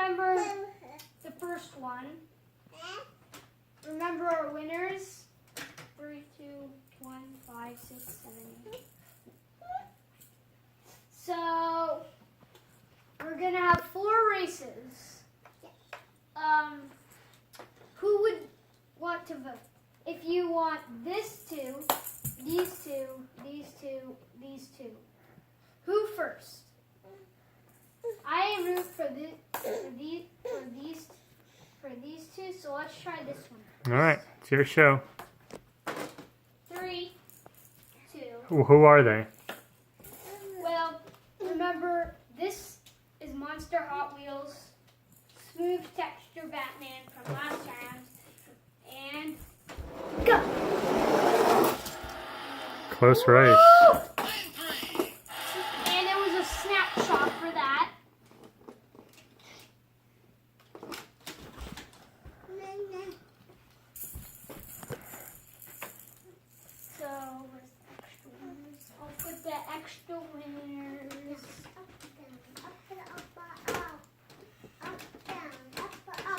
remember the first one. Remember our winners? 3, 2, 1, 5, 6, 7, 8. So we're gonna have 4 races. Who would want to vote? If you want this 2, these 2, these 2, these 2. Who first? I root for these 2, so let's try this one. All right, it's your show. 3, 2. Who are they? Well, remember, this is Monster Hot Wheels Smooth Texture Batman from last time. And go! Close race. Woo! And it was a snapshot for that. So, where's the extra winners? I'll put the extra winners.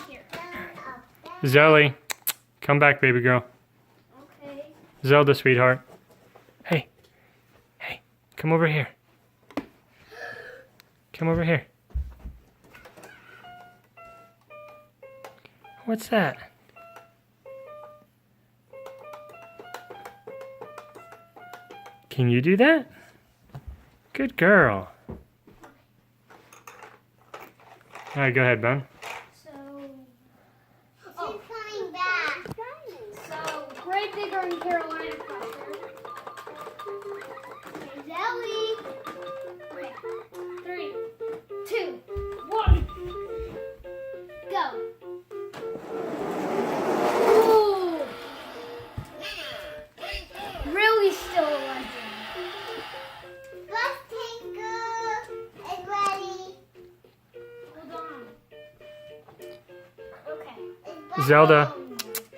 Here. Zelly, come back, baby girl. Okay. Zelda, sweetheart. Hey, hey, come over here. Come over here. What's that? Can you do that? Good girl. All right, go ahead, Ben. So, So, Greg Digger and Carolina Crusher. Okay, Zelly. Okay, 3, 2, 1. Go. Ooh. Really still a legend. Hold on. Okay. Zelda.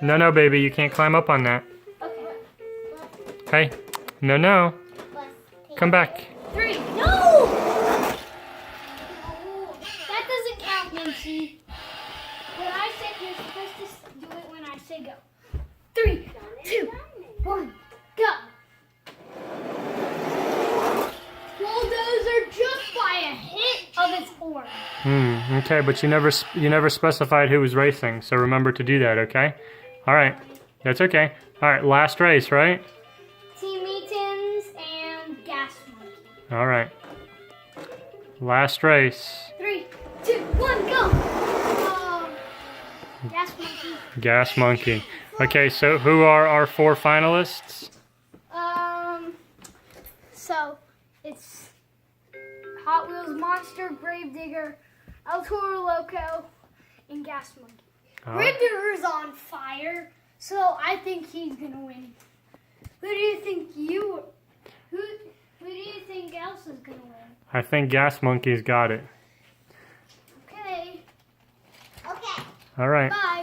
No, baby, you can't climb up on that. Okay. Hey, no. Come back. 3. No! That doesn't count, Nancy. When I say you're supposed to do it when I say go. 3, 2, 1, go. Bulldozer just by a hit of its horn. Okay, but you never specified who was racing, so remember to do that, okay? All right, that's okay. All right, last race, right? Team Eatons and Gas Monkey. All right. Last race. 3, 2, 1, go. Gas Monkey. Gas Monkey. Okay, so who are our 4 finalists? So it's Hot Wheels Monster, Gravedigger, El Toro Loco, and Gas Monkey. Gravedigger's on fire, so I think he's gonna win. Who do you think who do you think else is gonna win? I think Gas Monkey's got it. Okay. Okay. All right. Bye.